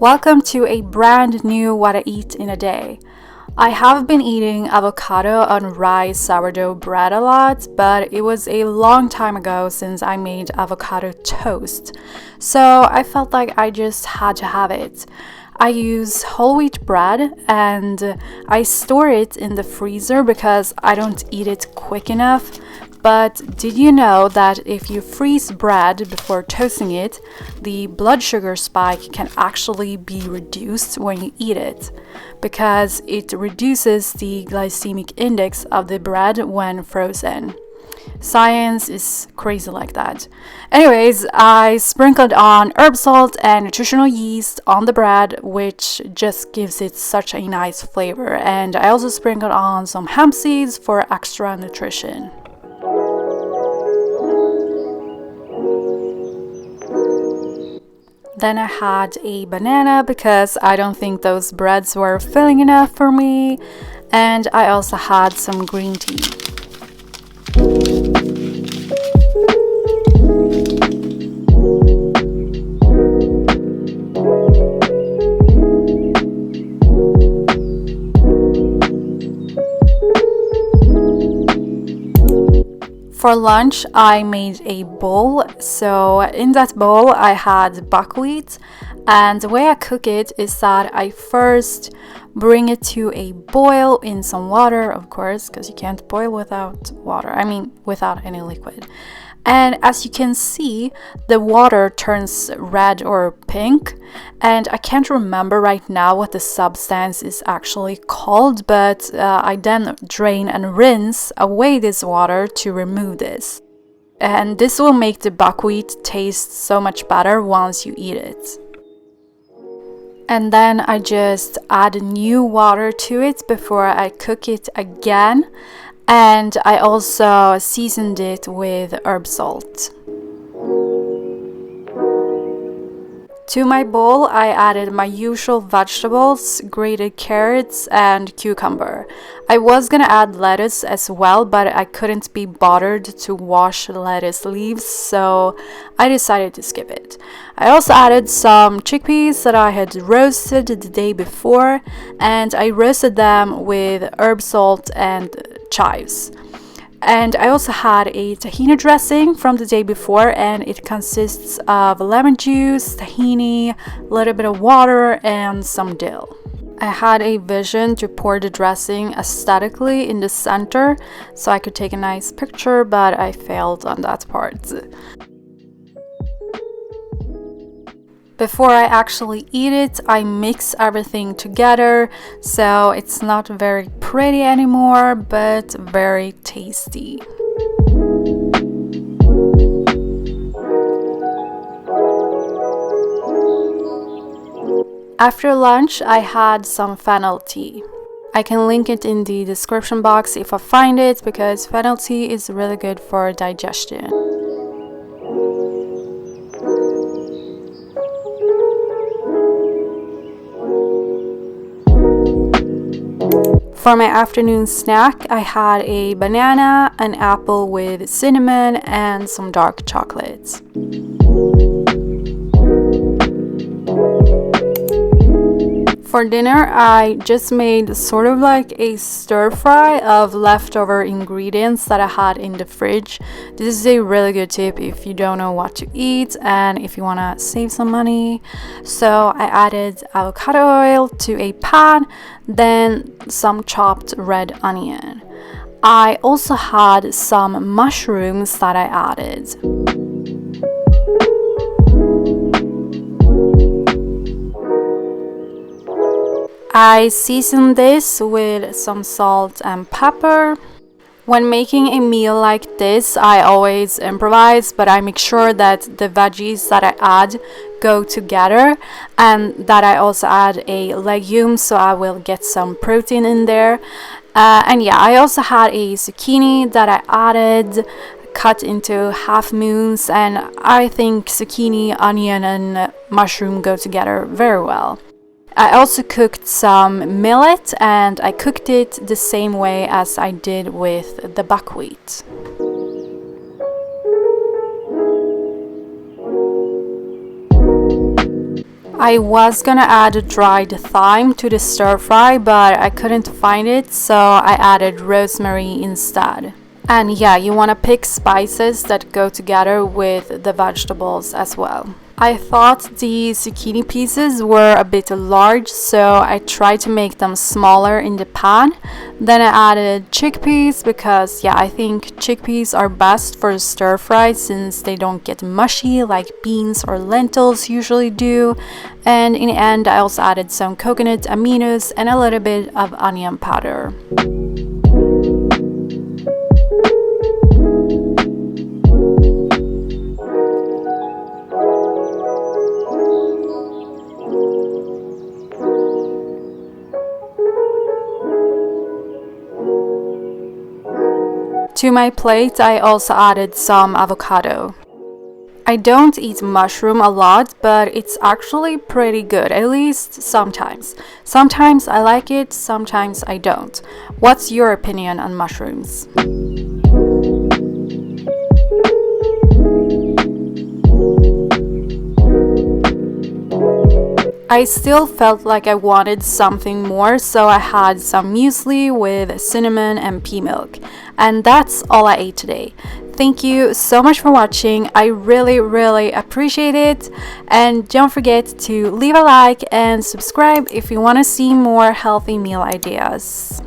Welcome to a brand new What I Eat in a Day. I have been eating avocado on rice sourdough bread a lot, but it was a long time ago since I made avocado toast. So I felt like I just had to have it. I use whole wheat bread and I store it in the freezer because I don't eat it quick enough. But did you know that if you freeze bread before toasting it, the blood sugar spike can actually be reduced when you eat it, because it reduces the glycemic index of the bread when frozen. Science is crazy like that. Anyways, I sprinkled on herb salt and nutritional yeast on the bread, which just gives it such a nice flavor. And I also sprinkled on some hemp seeds for extra nutrition. Then I had a banana because I don't think those breads were filling enough for me. And I also had some green tea. For lunch, I made a bowl. So in that bowl, I had buckwheat, and the way I cook it is that I first bring it to a boil in some water, of course, because you can't boil without water. Without any liquid. And as you can see, the water turns red or pink, and I can't remember right now what the substance is actually called, but I then drain and rinse away this water to remove this. And this will make the buckwheat taste so much better once you eat it. And then I just add new water to it before I cook it again. And I also seasoned it with herb salt. To my bowl, I added my usual vegetables, grated carrots, and cucumber. I was gonna add lettuce as well, but I couldn't be bothered to wash lettuce leaves, so I decided to skip it. I also added some chickpeas that I had roasted the day before, and I roasted them with herb salt and chives. And I also had a tahini dressing from the day before, and it consists of lemon juice, tahini, a little bit of water, and some dill. I had a vision to pour the dressing aesthetically in the center so I could take a nice picture, but I failed on that part. Before I actually eat it, I mix everything together, so it's not very pretty anymore, but very tasty. After lunch, I had some fennel tea. I can link it in the description box if I find it, because fennel tea is really good for digestion. For my afternoon snack, I had a banana, an apple with cinnamon, and some dark chocolate. For dinner, I just made sort of like a stir fry of leftover ingredients that I had in the fridge. This is a really good tip if you don't know what to eat and if you want to save some money. So I added avocado oil to a pan, then some chopped red onion. I also had some mushrooms that I added. I seasoned this with some salt and pepper. When making a meal like this, I always improvise, but I make sure that the veggies that I add go together and that I also add a legume so I will get some protein in there. I also had a zucchini that I added, cut into half moons, and I think zucchini, onion, and mushroom go together very well. I also cooked some millet, and I cooked it the same way as I did with the buckwheat. I was gonna add dried thyme to the stir fry, but I couldn't find it, so I added rosemary instead. And yeah, you want to pick spices that go together with the vegetables as well. I thought the zucchini pieces were a bit large, so I tried to make them smaller in the pan. Then I added chickpeas because yeah, I think chickpeas are best for stir fry since they don't get mushy like beans or lentils usually do. And in the end, I also added some coconut aminos and a little bit of onion powder. To my plate, I also added some avocado. I don't eat mushroom a lot, but it's actually pretty good, at least sometimes. Sometimes I like it, sometimes I don't. What's your opinion on mushrooms? I still felt like I wanted something more, so I had some muesli with cinnamon and pea milk. And that's all I ate today. Thank you so much for watching. I really appreciate it. And don't forget to leave a like and subscribe if you want to see more healthy meal ideas.